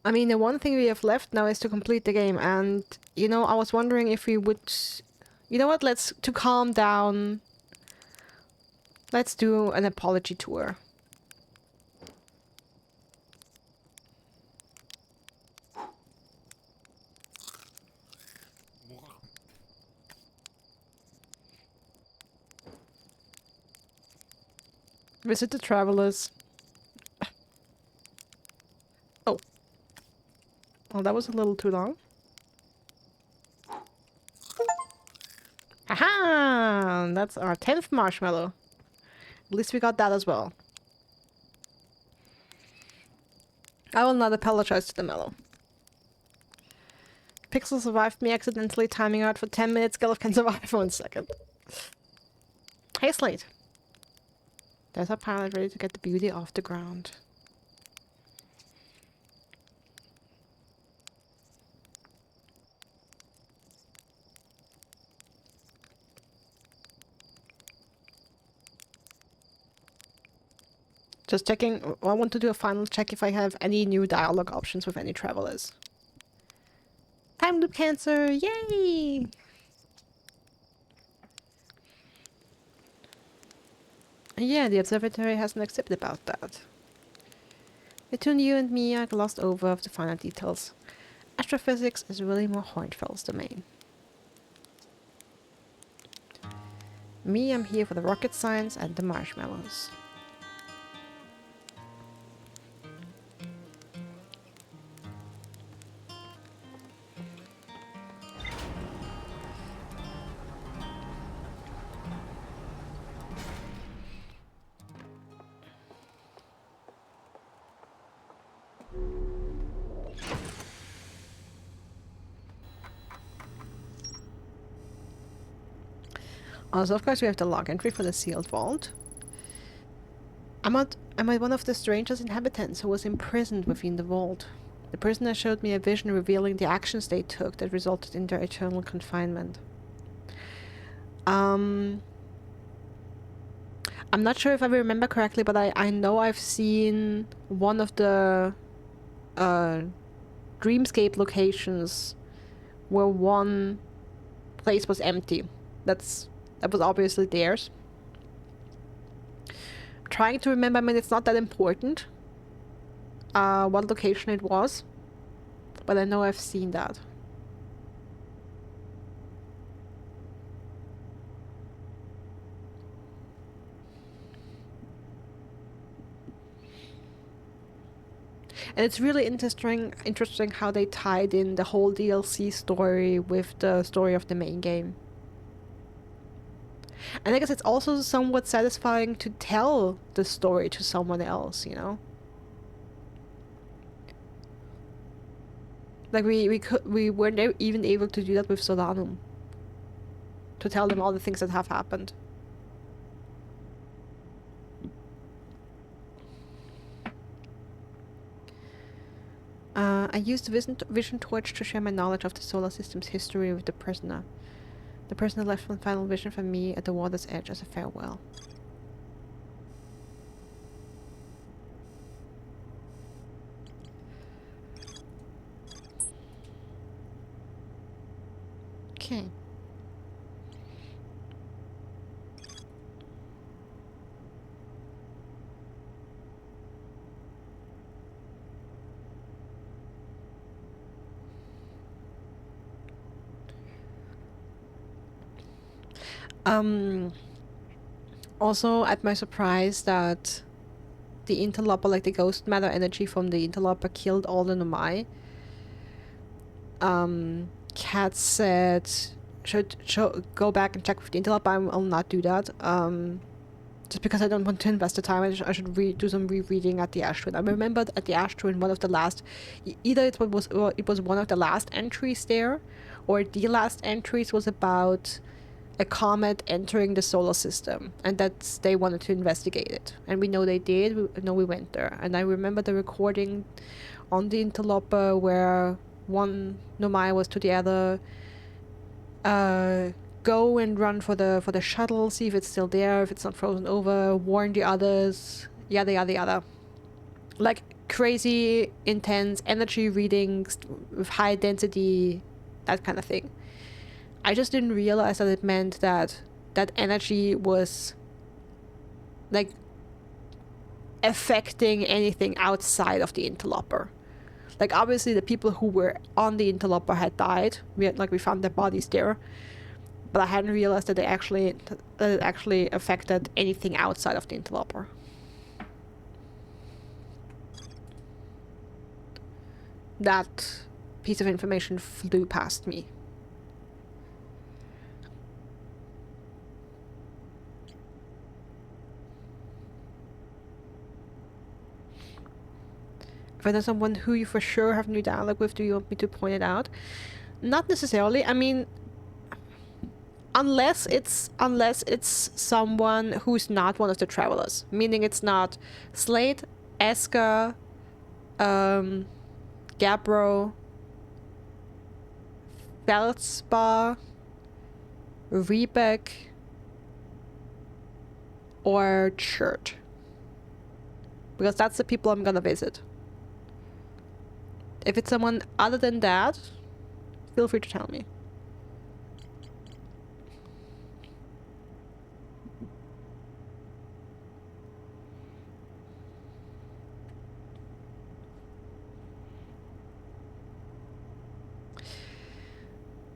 I mean, the one thing we have left now is to complete the game, and, you know, I was wondering if we would... You know what, to calm down, let's do an apology tour. Visit the travelers. Oh. Well, that was a little too long. Aha! That's our 10th marshmallow. At least we got that as well. I will not apologize to the mellow. Pixel survived me accidentally timing out for 10 minutes. Gelf can survive for 1 second. Hey, Slate. There's our pilot ready to get the beauty off the ground. Just checking. I want to do a final check if I have any new dialogue options with any travelers. Time loop cancer! Yay! Yeah, the observatory has an exhibit about that. Between you and me, I glossed over the finer details. Astrophysics is really more Hornfell's domain. Me, I'm here for the rocket science and the marshmallows. Also, of course, we have the log entry for the sealed vault. Am I one of the stranger's inhabitants who was imprisoned within the vault? The prisoner showed me a vision revealing the actions they took that resulted in their eternal confinement. I'm not sure if I remember correctly, but I know I've seen one of the Dreamscape locations where one place was empty. That was obviously theirs. I'm trying to remember, I mean, it's not that important what location it was, but I know I've seen that. And it's really interesting how they tied in the whole DLC story with the story of the main game. And I guess it's also somewhat satisfying to tell the story to someone else, you know? Like we weren't even able to do that with Solanum. To tell them all the things that have happened. I used the vision torch to share my knowledge of the solar system's history with the prisoner. The prisoner left one final vision for me at the water's edge as a farewell. Okay. Also, at my surprise that the interloper, like the ghost matter energy from the interloper, killed all the Nomai. Kat said, should go back and check with the interloper. I'll not do that. Just because I don't want to invest the time. I should do some rereading at the Ash. I remembered at the Ash one of the last, either it was one of the last entries there, or the last entries was about a comet entering the solar system, and that they wanted to investigate it, and we know they did. We went there, and I remember the recording on the interloper where one Nomai was to the other, go and run for the shuttle, see if it's still there, if it's not frozen over, warn the others, yada yada yada. Like, crazy intense energy readings with high density, that kind of thing. I just didn't realize that it meant that that energy was like affecting anything outside of the interloper. Like obviously the people who were on the interloper had died. We found their bodies there, but I hadn't realized that it actually affected anything outside of the interloper. That piece of information flew past me. If I know someone who you for sure have new dialogue with, do you want me to point it out? Not necessarily. I mean, unless it's someone who's not one of the travelers, meaning it's not Slade, Eska, Gabbro, Feldspar, Rebeck, or Chert. Because that's the people I'm gonna visit. If it's someone other than that, feel free to tell me.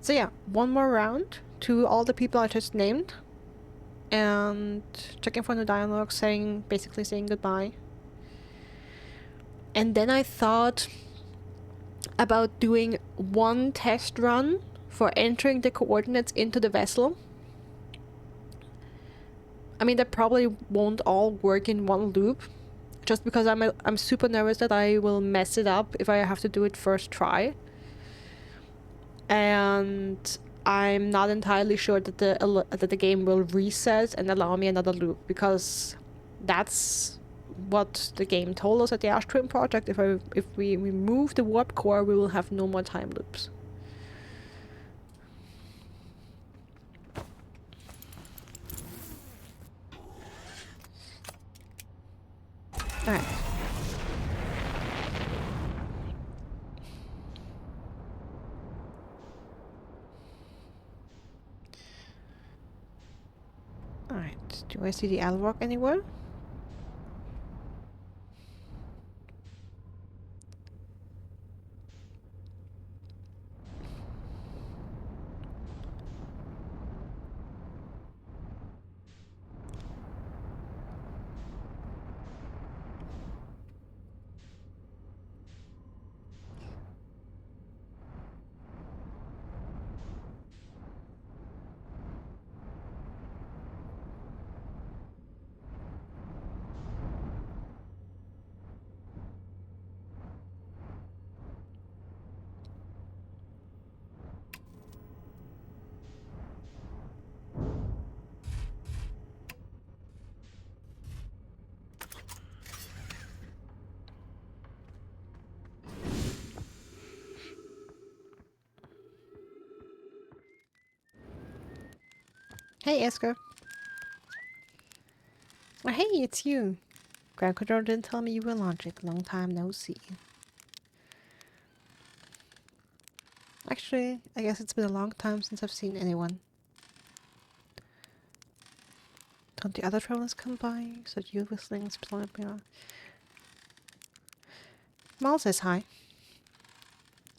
So yeah, one more round to all the people I just named. And checking for new dialogue, basically saying goodbye. And then I thought about doing one test run for entering the coordinates into the vessel. I mean, they probably won't all work in one loop, just because I'm super nervous that I will mess it up if I have to do it first try. And I'm not entirely sure that the game will reset and allow me another loop, because that's what the game told us at the Ash Twin project. If we remove the warp core, we will have no more time loops. Alright. Alright, do I see the Alrock anywhere? Hey, Esker. Oh, hey, it's you. Ground Control didn't tell me you were launching. Long time no see. Actually, I guess it's been a long time since I've seen anyone. Don't the other travelers come by? So you whistling, spelling. Mal says hi.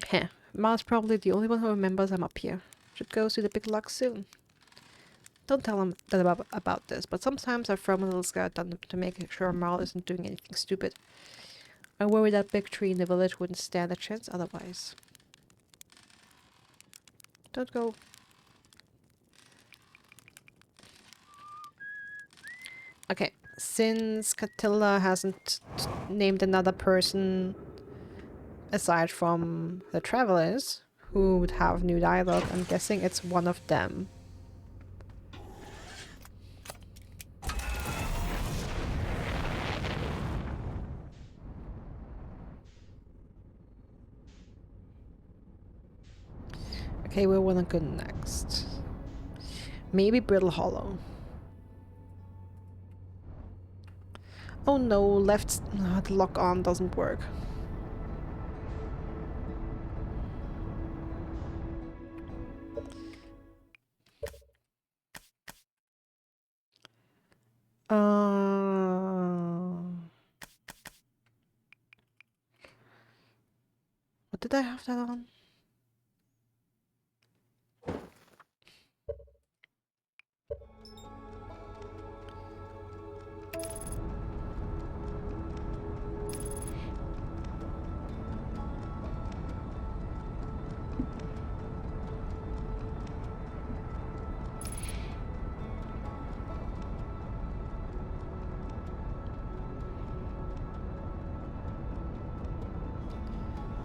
Heh, Mal's probably the only one who remembers I'm up here. Should go see the big lock soon. Don't tell him that about this, but sometimes I throw my little scout down to make sure Mal isn't doing anything stupid. I worry that big tree in the village wouldn't stand a chance otherwise. Don't go. Okay, since Catilla hasn't named another person aside from the travelers who would have new dialogue, I'm guessing it's one of them. Okay, where wanna go next? Maybe Brittle Hollow. Oh no, left... the lock on doesn't work. What did I have that on?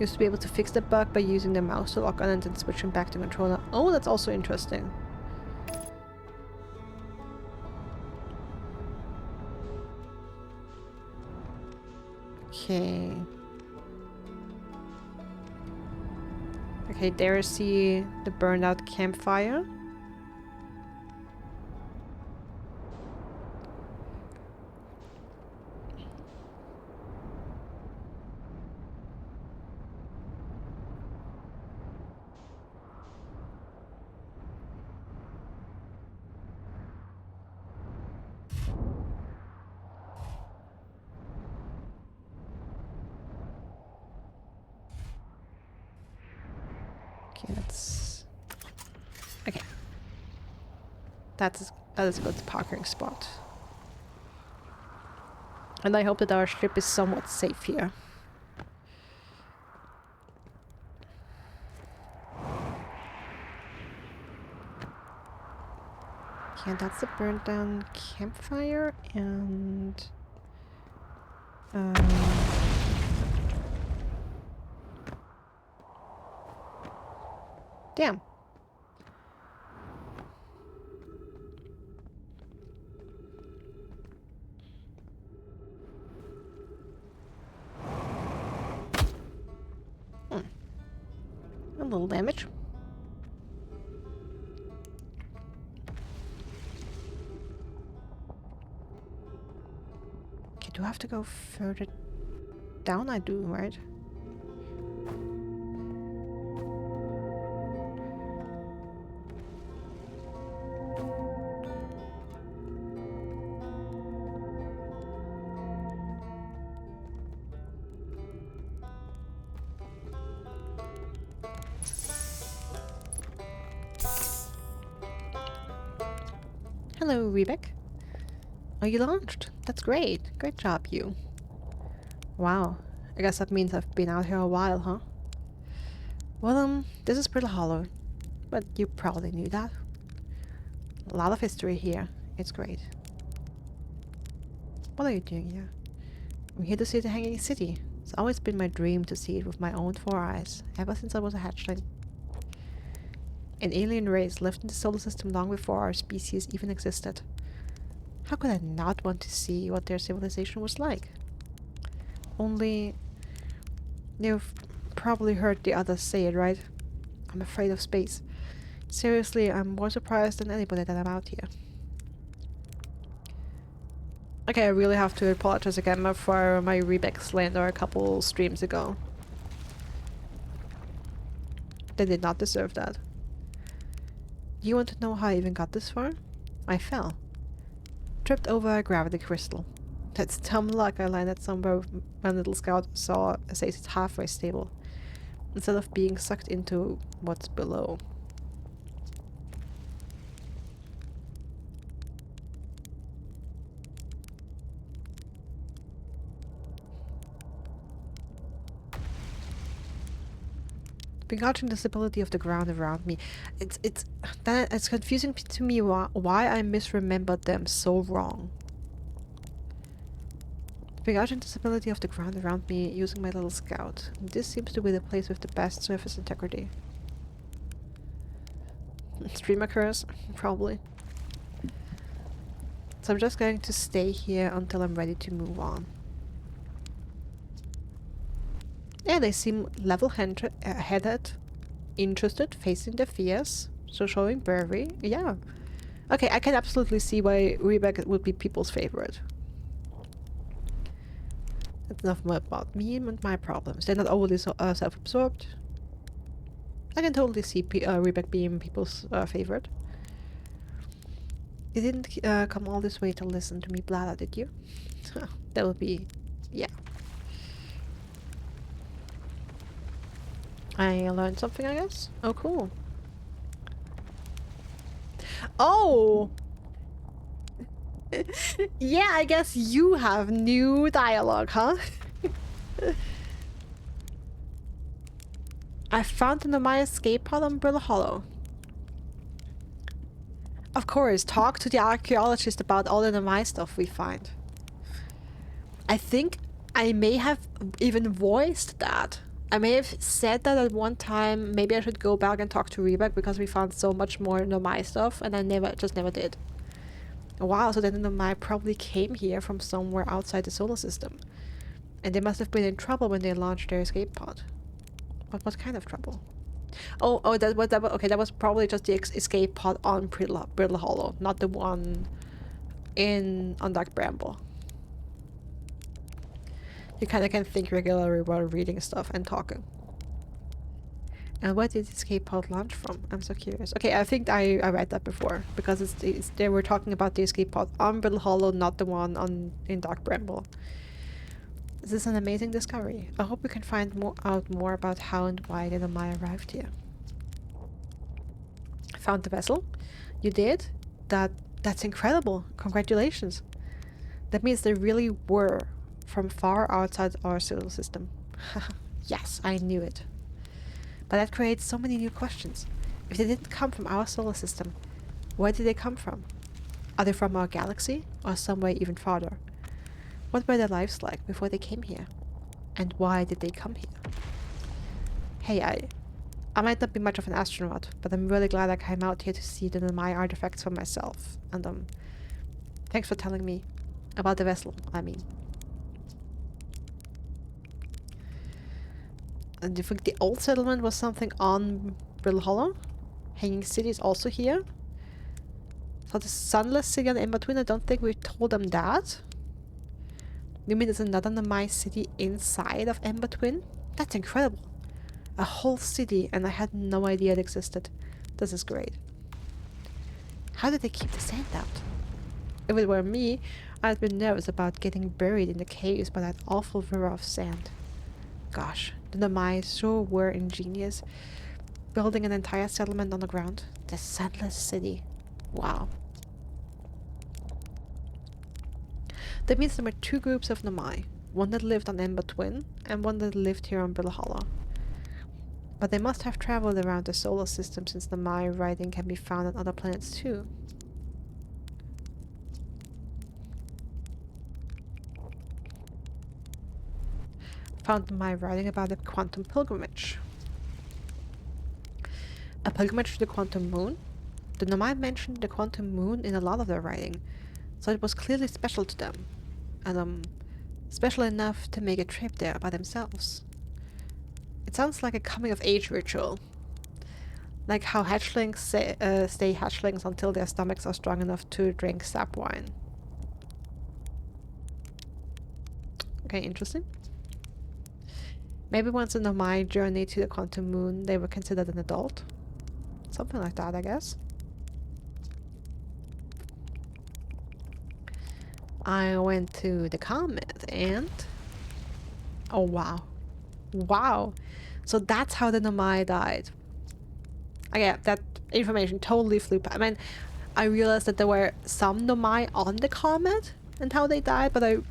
Used to be able to fix the bug by using the mouse to lock on and then switching back to controller. Oh, that's also interesting. Okay. Okay, there I see the burned out campfire. Okay, that's... Okay. That is a good parking spot. And I hope that our ship is somewhat safe here. Okay, that's the burnt down campfire and... damn. A little damage. Okay, do I have to go further down? I do, right? Hello, Rebecca. Oh, you launched? That's great. Great job, you. Wow. I guess that means I've been out here a while, huh? Well, this is pretty hollow. But you probably knew that. A lot of history here. It's great. What are you doing here? I'm here to see the Hanging City. It's always been my dream to see it with my own 4 eyes, ever since I was a hatchling. An alien race lived in the solar system long before our species even existed. How could I not want to see what their civilization was like? Only... you've probably heard the others say it, right? I'm afraid of space. Seriously, I'm more surprised than anybody that I'm out here. Okay, I really have to apologize again for my Rebecca slander a couple streams ago. They did not deserve that. You want to know how I even got this far? I fell. Tripped over a gravity crystal. That's dumb luck I landed somewhere my little scout says it's halfway stable, instead of being sucked into what's below. Begrudging the stability of the ground around me. It's confusing to me why I misremembered them so wrong. Begrudging the stability of the ground around me using my little scout. This seems to be the place with the best surface integrity. Stream occurs? Probably. So I'm just going to stay here until I'm ready to move on. Yeah, they seem level-headed, interested, facing their fears, so showing bravery. Yeah. Okay, I can absolutely see why Rebecca would be people's favorite. That's enough about me and my problems. They're not overly self-absorbed. I can totally see Rebecca being people's favorite. You didn't come all this way to listen to me blather, did you? That would be... yeah. I learned something, I guess? Oh, cool. Oh! Yeah, I guess you have new dialogue, huh? I found the Nomai escape pod on Brittle Hollow. Of course, talk to the archaeologist about all the Nomai stuff we find. I think I may have even voiced that. I may have said that at one time. Maybe I should go back and talk to Rebecca because we found so much more Nomai stuff, and I just never did. Wow, so then the Nomai probably came here from somewhere outside the solar system. And they must have been in trouble when they launched their escape pod. But what kind of trouble? Oh, okay, that was probably just the escape pod on Brittle Hollow, not the one on Dark Bramble. You kind of can think regularly while reading stuff and talking. And where did the escape pod launch from? I'm so curious. Okay, I think I read that before because they were talking about the escape pod on Brittle Hollow, not the one in Dark Bramble. This is an amazing discovery. I hope we can find out more about how and why the Nomai arrived here. Found the vessel? You did? That's incredible. Congratulations. That means they really were from far outside our solar system. Yes, I knew it. But that creates so many new questions. If they didn't come from our solar system, where did they come from? Are they from our galaxy or somewhere even farther? What were their lives like before they came here? And why did they come here? Hey, I might not be much of an astronaut, but I'm really glad I came out here to see the Nomai artifacts for myself. And thanks for telling me about the vessel, I mean. And do you think the old settlement was something on Brittle Hollow? Hanging City is also here? So the Sunless City and In Between, I don't think we told them that. You mean there's another Nomai city inside of In Between? That's incredible. A whole city, and I had no idea it existed. This is great. How did they keep the sand out? If it were me, I'd be nervous about getting buried in the caves by that awful river of sand. Gosh, the Nomai sure were ingenious. Building an entire settlement on the ground. The Sunless City. Wow. That means there were two groups of Nomai. One that lived on In Between, and one that lived here on Brittle Hollow. But they must have traveled around the solar system since Nomai writing can be found on other planets too. Found Nomai writing about a quantum pilgrimage. A pilgrimage to the quantum moon? The Nomai mentioned the quantum moon in a lot of their writing, so it was clearly special to them. And special enough to make a trip there by themselves. It sounds like a coming-of-age ritual. Like how hatchlings stay hatchlings until their stomachs are strong enough to drink sap wine. Okay, interesting. Maybe once in the Nomai journey to the quantum moon, they were considered an adult. Something like that, I guess. I went to the comet and... oh, wow. Wow. So that's how the Nomai died. Okay, that information totally flew past. I mean, I realized that there were some Nomai on the comet and how they died, but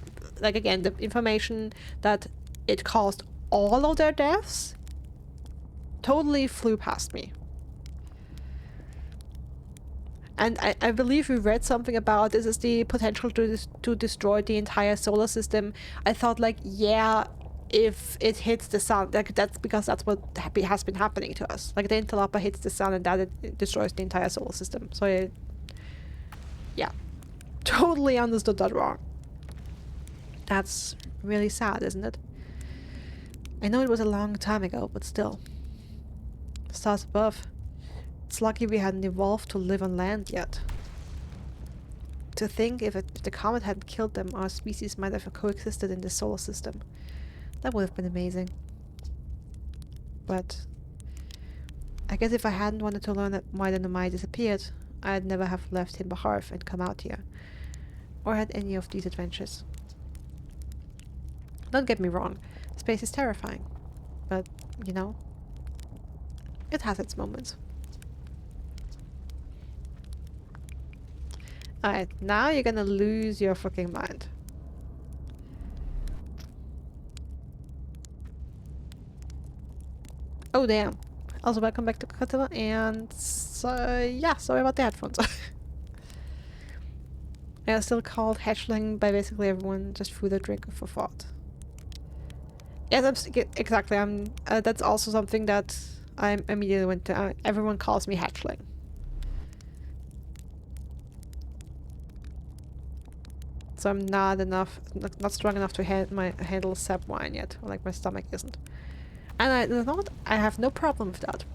again, the information that it caused all of their deaths totally flew past me. And I believe we read something about this is the potential to destroy the entire solar system. I thought like, yeah, if it hits the sun, like that's because that's what has been happening to us. Like the Interloper hits the sun and that it destroys the entire solar system. So yeah, totally understood that wrong. That's really sad, isn't it? I know it was a long time ago, but still. Stars above. It's lucky we hadn't evolved to live on land yet. To think if the comet hadn't killed them, our species might have coexisted in the solar system. That would have been amazing. But I guess if I hadn't wanted to learn that why the Nomai disappeared, I'd never have left Himbaharf and come out here. Or had any of these adventures. Don't get me wrong, space is terrifying. But, you know, it has its moments. Alright, now you're gonna lose your fucking mind. Oh damn. Also welcome back to Katila, and yeah, sorry about the headphones. I still called hatchling by basically everyone just through the drink for thought. Yes, exactly. That's also something that I immediately went to. Everyone calls me hatchling. So I'm not strong enough to handle sap wine yet. Like my stomach isn't. And I have no problem with that.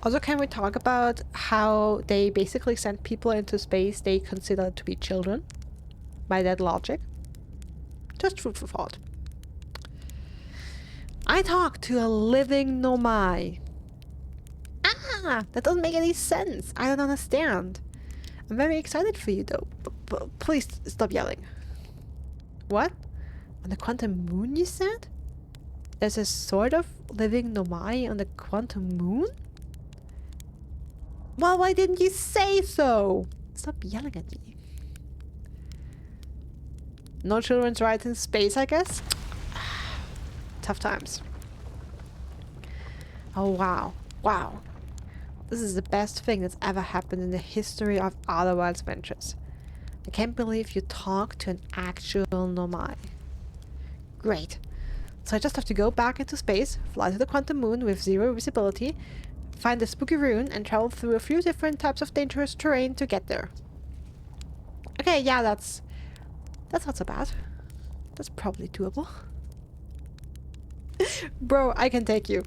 Also, can we talk about how they basically send people into space they consider to be children? By that logic? Just food for thought. I talked to a living Nomai. Ah! That doesn't make any sense. I don't understand. I'm very excited for you though. Please stop yelling. What? On the quantum moon, you said? There's a sort of living Nomai on the quantum moon? Well, why didn't you say so? Stop yelling at me. No children's rights in space, I guess? Tough times. Oh, wow. Wow. This is the best thing that's ever happened in the history of Outer Wilds Ventures. I can't believe you talked to an actual Nomai. Great. So I just have to go back into space, fly to the quantum moon with zero visibility, find the spooky rune, and travel through a few different types of dangerous terrain to get there. Okay, yeah, that's not so bad. That's probably doable. Bro, I can take you.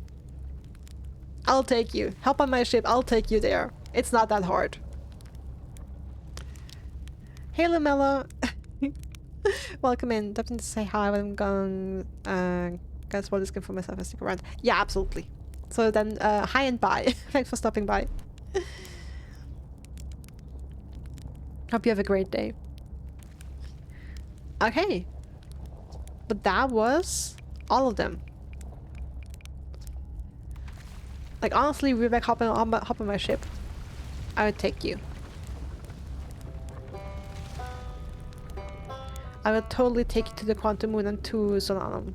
I'll take you. Help on my ship, I'll take you there. It's not that hard. Hey, Lamella. Welcome in. Definitely say hi when I'm gone. Guess what is good for myself. I stick around. Yeah, absolutely. So then, hi and bye. Thanks for stopping by. Hope you have a great day. Okay. But that was all of them. Like, honestly, Rebecca, hop on my ship. I would take you. I would totally take you to the quantum moon and to Solanum.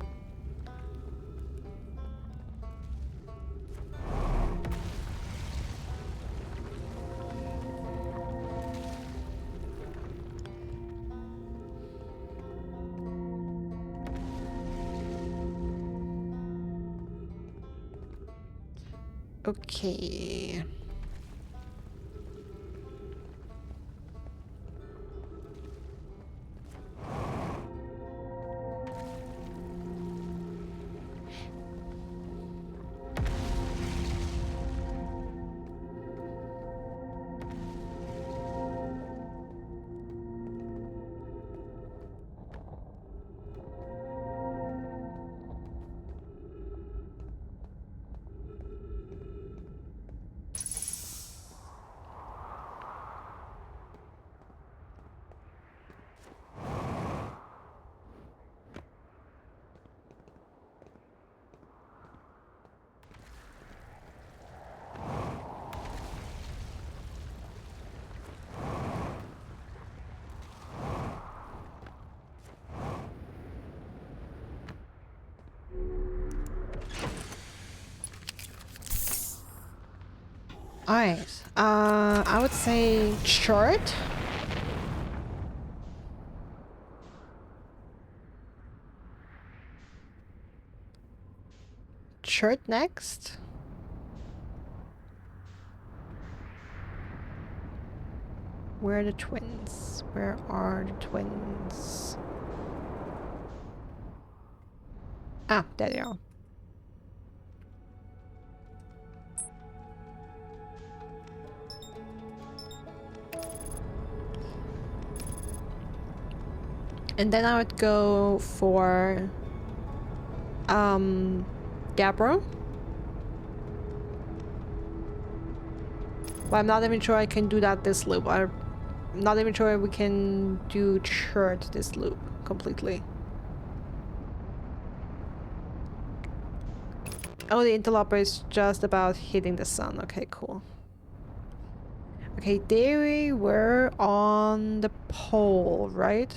Okay. Alright, I would say short. Short next. Where are the twins? Where are the twins? Ah, there they are. And then I would go for Gabbro. But I'm not even sure I can do that this loop. I'm not even sure we can do Chert this loop completely. Oh, the interloper is just about hitting the sun. Okay, cool. Okay, they were on the pole, right?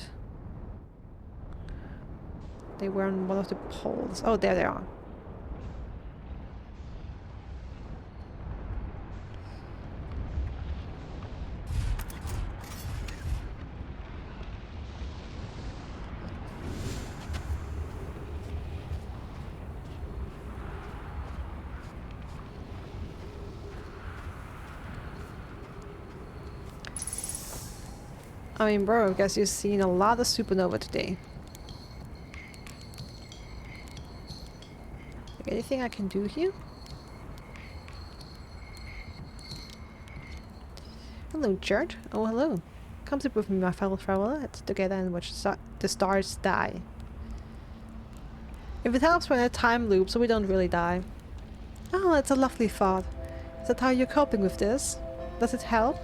They were on one of the poles. Oh, there they are. I mean, bro, I guess you've seen a lot of supernova today. Anything I can do here? Hello, Jared. Oh, hello. Come sit with me, my fellow traveler. Let's together and watch the stars die. If it helps, we're in a time loop, so we don't really die. Oh, that's a lovely thought. Is that how you're coping with this? Does it help?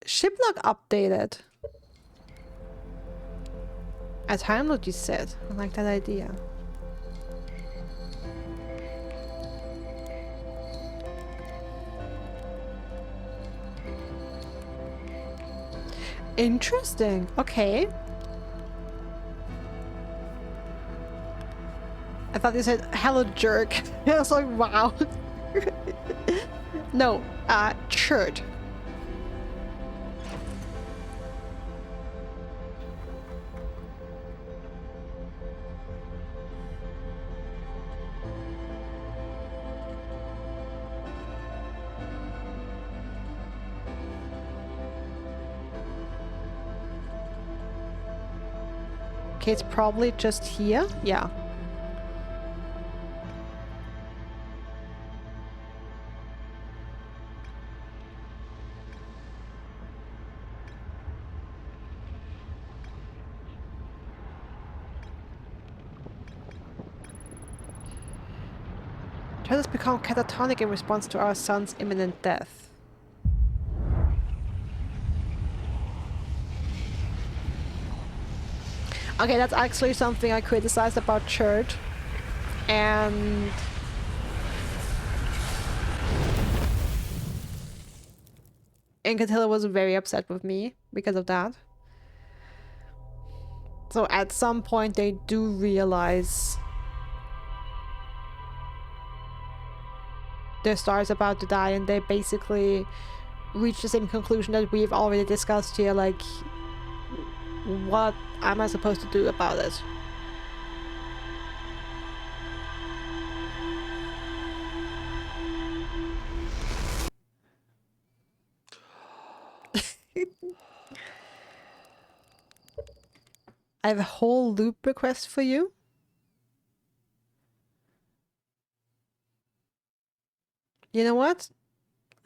Shiplog updated. A time loop, you said. I like that idea. Interesting. Okay. I thought you said hello jerk. I was like, wow. No, church. Okay, it's probably just here. Yeah. It has become catatonic in response to our son's imminent death. Okay, that's actually something I criticized about Church. And Incatilla was very upset with me because of that. So at some point they do realize their star is about to die, and they basically reach the same conclusion that we've already discussed here, like, what am I supposed to do about it? I have a whole loop request for you. You know what?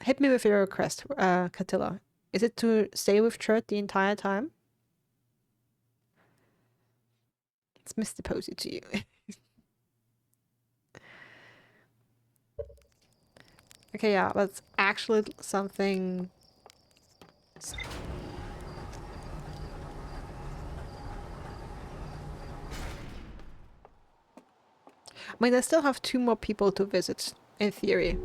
Hit me with your request, Catilla. Is it to stay with Chert the entire time? It's Mr. Posey to you. Okay, yeah, that's actually something... I mean, I still have 2 more people to visit, in theory.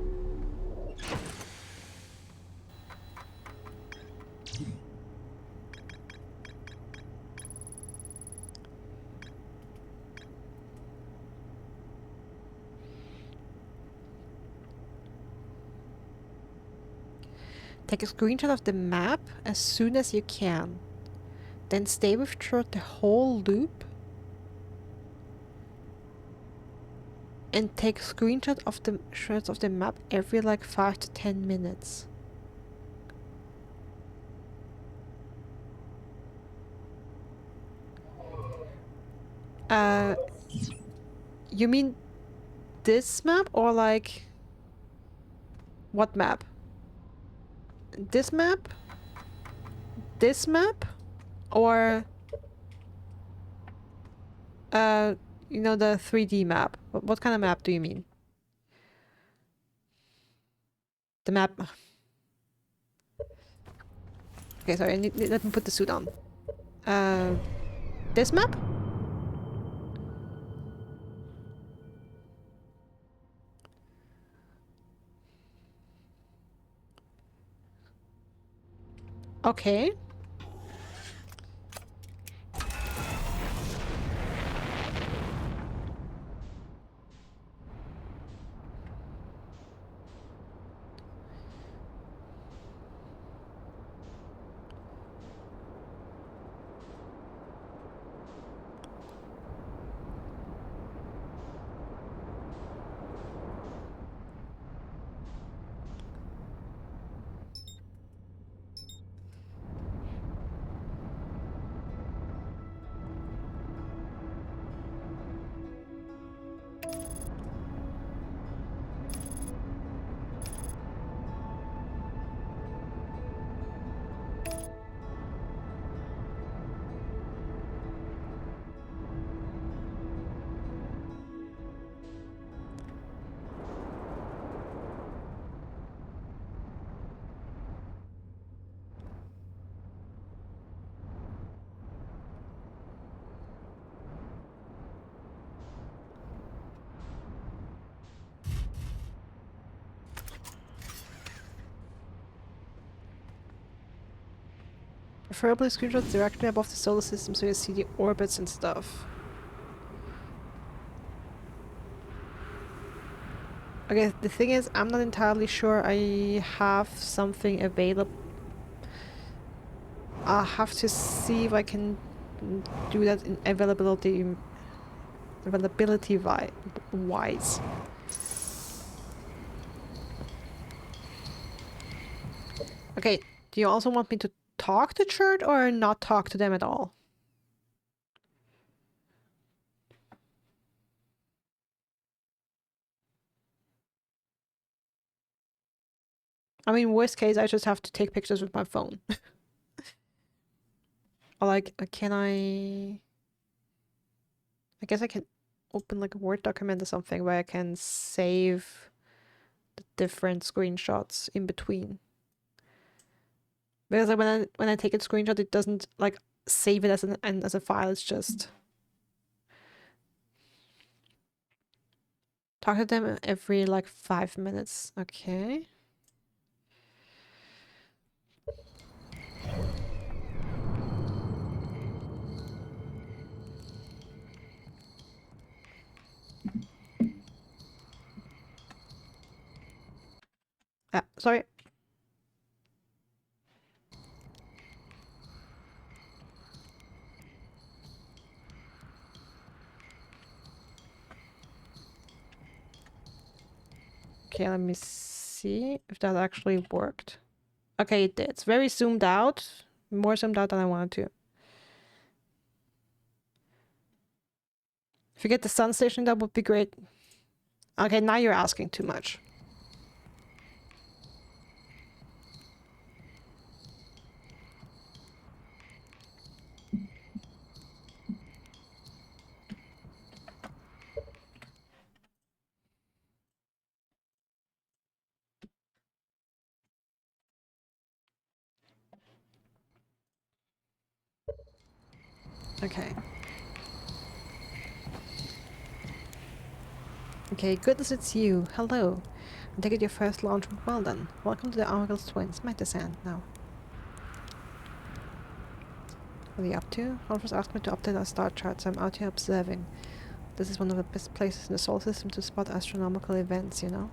Take a screenshot of the map as soon as you can. Then stay with Chert the whole loop. And take screenshots of the map every like 5 to 10 minutes. You mean this map or like what map? this map? This map? Or you know, the 3D map? What kind of map do you mean? The map. Okay, sorry, let me put the suit on. This map? Okay. Preferably screenshots directly above the solar system so you see the orbits and stuff. Okay, the thing is, I'm not entirely sure I have something available. I'll have to see if I can do that in availability wise. Okay, do you also want me to talk to Church or not talk to them at all? I mean, worst case, I just have to take pictures with my phone. Or like, can I guess I can open like a Word document or something where I can save the different screenshots in between. Because like, when I take a screenshot, it doesn't like save it as a file. It's just talk to them every like 5 minutes. Okay. Sorry. Okay, let me see if that actually worked. Okay, it did. It's very zoomed out. More zoomed out than I wanted to. If you get the sun station, that would be great. Okay, now you're asking too much. Okay. Okay, goodness, it's you. Hello. I take it your first launch went well then. Welcome to the Argos Twins. My descent now. What are you up to? Alphas asked me to update our star charts. I'm out here observing. This is one of the best places in the solar system to spot astronomical events, you know?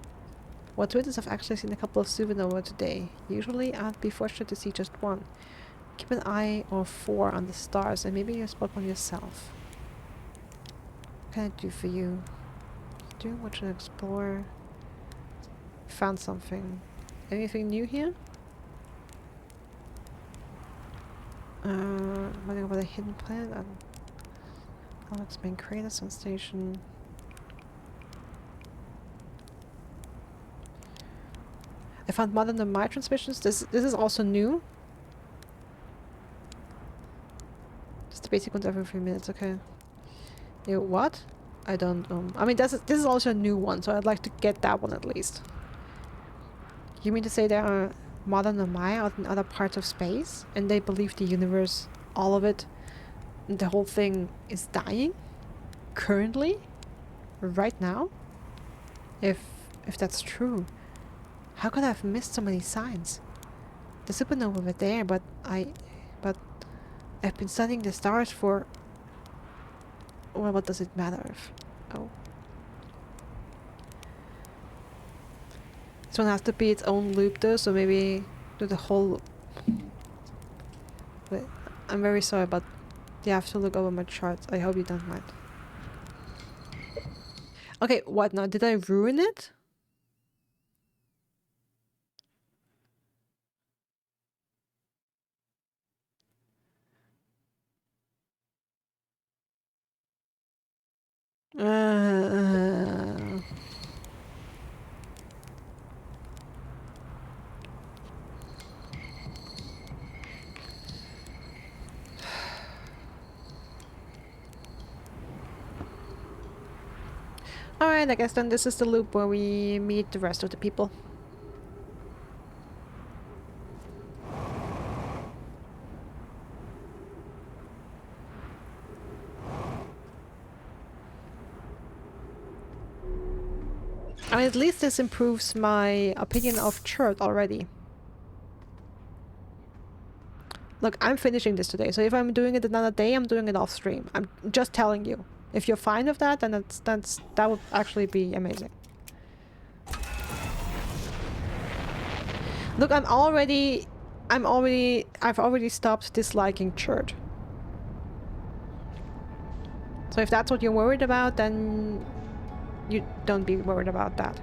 What's weird is I've actually seen a couple of supernovae today. Usually I'd be fortunate to see just one. Keep an eye or 4 on the stars and maybe you spot one yourself. What can I do for you? Do you want to explore? Found something. Anything new here? Learning about a hidden planet and Alex main crater, sun station. found modern than my transmissions. This is also new. Just the basic ones every few minutes. Okay. Yeah, what? I don't. I mean, this is also a new one, so I'd like to get that one at least. You mean to say there are modern than my out in other parts of space, and they believe the universe, all of it, the whole thing is dying currently, right now? If that's true, how could I have missed so many signs? The supernova were there, but I've been studying the stars for. Well, what does it matter if? Oh. This one has to be its own loop though, so maybe do the whole. Wait, I'm very sorry, but you have to look over my charts. I hope you don't mind. Okay, what now? Did I ruin it? Alright, I guess then this is the loop where we meet the rest of the people. I mean, at least this improves my opinion of Chert already. Look, I'm finishing this today, so if I'm doing it another day, I'm doing it off stream. I'm just telling you. If you're fine with that, then that would actually be amazing. Look, I've already stopped disliking Chert. So if that's what you're worried about, then you don't be worried about that.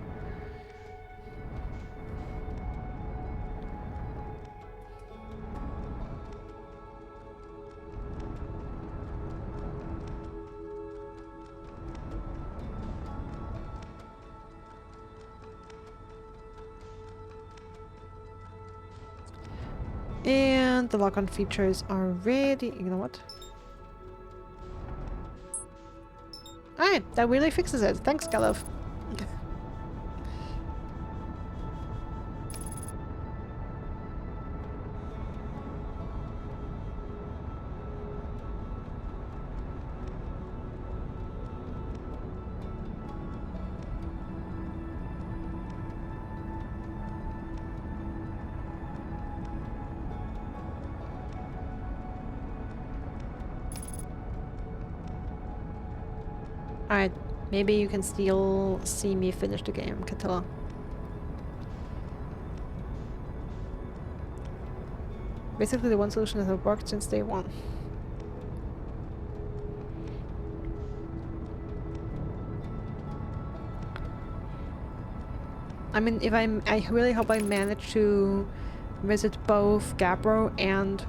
And the lock-on features are ready. You know what? Alright, that really fixes it. Thanks, Galov. Alright, maybe you can still see me finish the game, Catilla. Basically the one solution that has worked since day one. I mean, I really hope I manage to visit both Gabbro and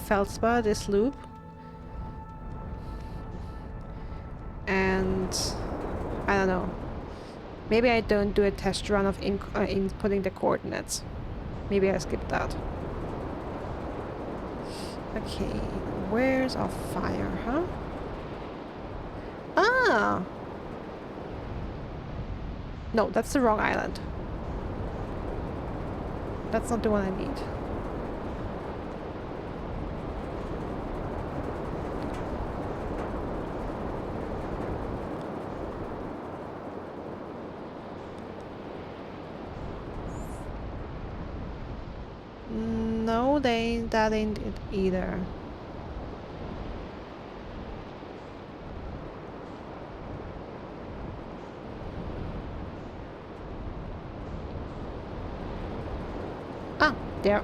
Feldspar this loop. And I don't know. Maybe I don't do a test run of inputting the coordinates. Maybe I skip that. Okay, where's our fire, huh? Ah! No, that's the wrong island. That's not the one I need. No, that ain't it either. Ah, there.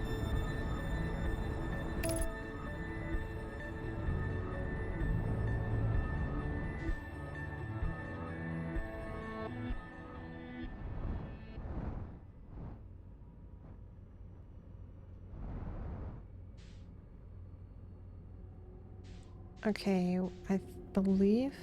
Okay, I believe...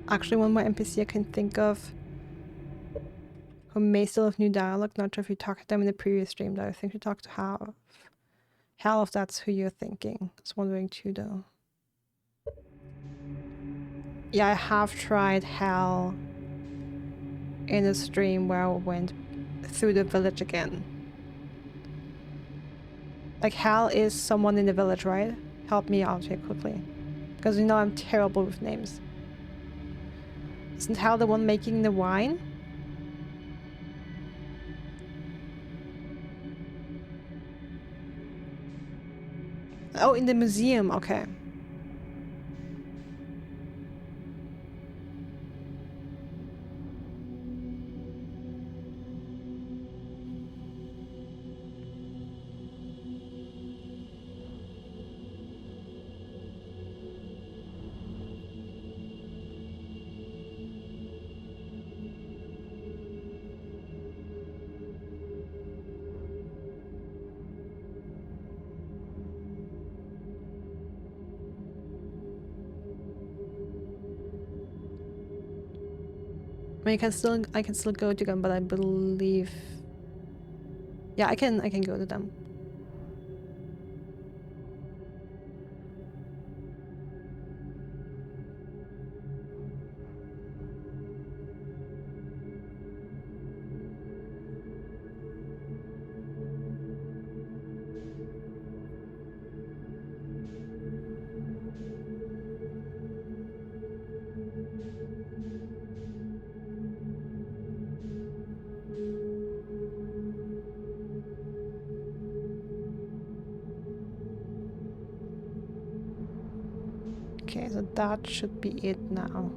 Actually, one more NPC I can think of who may still have new dialogue. Not sure if you talked to them in the previous stream, though. I think you talked to Hal. Hal, if that's who you're thinking. I was wondering too, though. Yeah, I have tried Hal in a stream where I went through the village again. Like, Hal is someone in the village, right? Help me out here quickly. Because you know I'm terrible with names. Isn't Hal the one making the wine? Oh, in the museum, okay. I mean, I can still go to them, but I believe... Yeah, I can go to them. Okay, so that should be it now.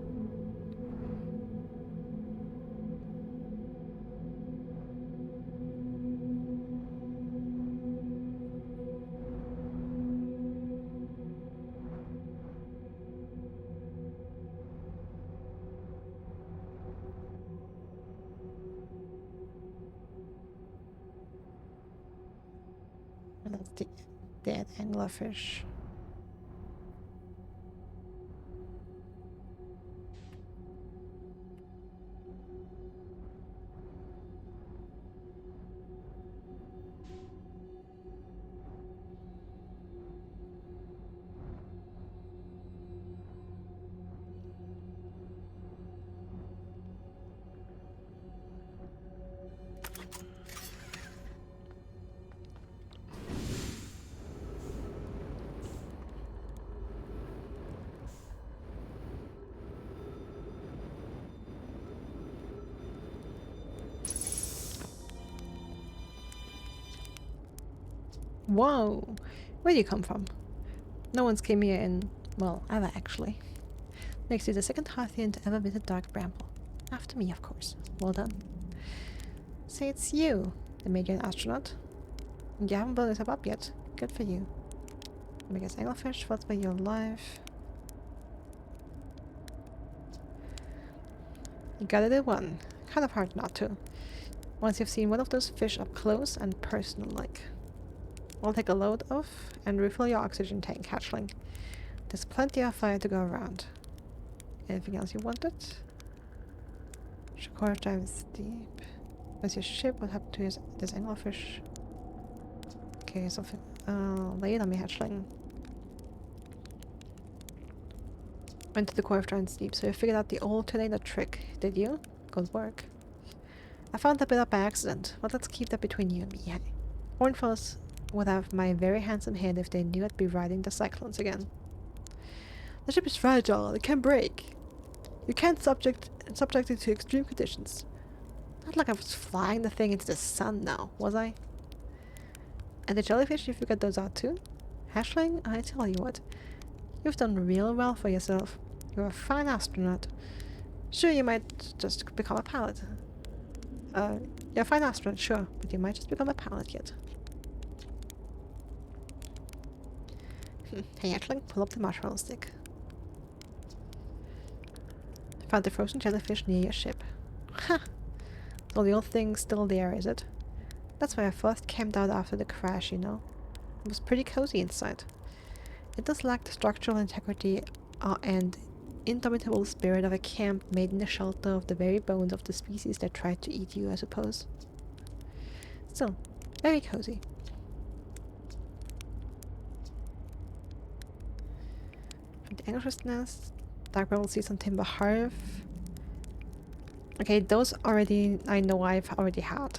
That's the dead anglerfish. Whoa! Where do you come from? No one's came here in, well, ever actually. Makes you the second Hearthian to ever visit Dark Bramble. After me, of course. Well done. Say it's you, the Major astronaut. And you haven't blown yourself up yet. Good for you. Biggest anglerfish, what's by your life? You got it at one. Kind of hard not to. Once you've seen one of those fish up close and personal-like. We'll take a load off and refill your oxygen tank, hatchling. There's plenty of fire to go around. Anything else you wanted? Shakora dive is deep. Where's your ship? What happened to this anglerfish? Okay, something. Lay it on me, hatchling. Went to the core of Giant's Deep, so you figured out the alternator trick, did you? Good work. I found the bit by accident, but let's keep that between you and me. Hey. Hornfuss would have my very handsome head if they knew I'd be riding the cyclones again. The ship is fragile, it can break. You can't subject it to extreme conditions. Not like I was flying the thing into the sun now, was I? And the jellyfish, you figured those out too? Hashling, I tell you what, you've done real well for yourself. You're a fine astronaut. Sure, you might just become a pilot. You're a fine astronaut, sure, but you might just become a pilot yet. Hey, Hatchling, pull up the marshmallow stick. Found the frozen jellyfish near your ship. Ha! So the old thing's still there, is it? That's where I first camped out after the crash, you know. It was pretty cozy inside. It does lack the structural integrity and indomitable spirit of a camp made in the shelter of the very bones of the species that tried to eat you, I suppose. Still, very cozy. From the angel's nest, dark purple seeds on timber hearth. Okay, those already, I know I've already had.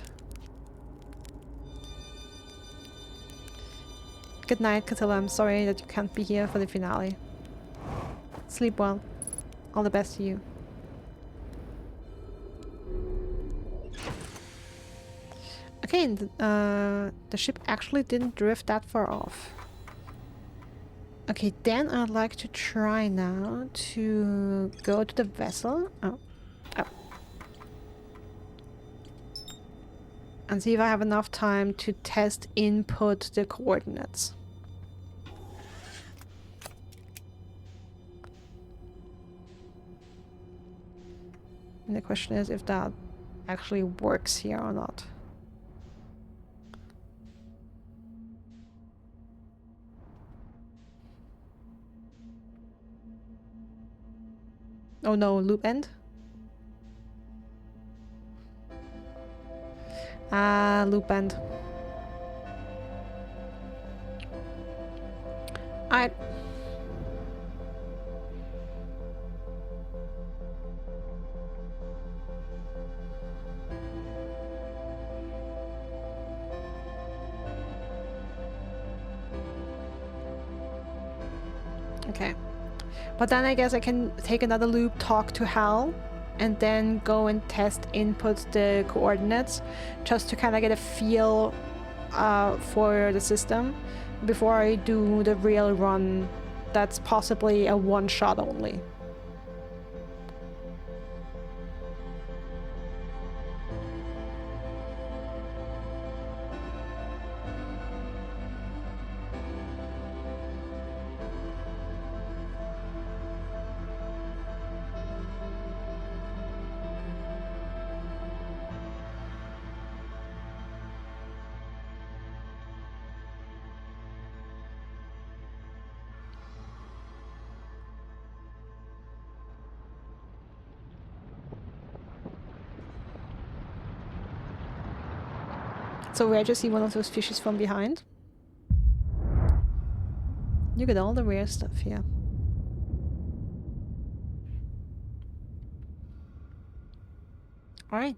Good night, Catilla. I'm sorry that you can't be here for the finale. Sleep well. All the best to you. Okay, the ship actually didn't drift that far off. Okay, then I'd like to try now to go to the vessel. Oh. And see if I have enough time to test input the coordinates. And the question is if that actually works here or not. Oh no, loop end? Ah, loop end. Alright. Okay. But then I guess I can take another loop, talk to Hal, and then go and test input the coordinates just to kind of get a feel for the system before I do the real run that's possibly a one-shot only. So rare to see one of those fishes from behind. You get all the rare stuff here. Alright.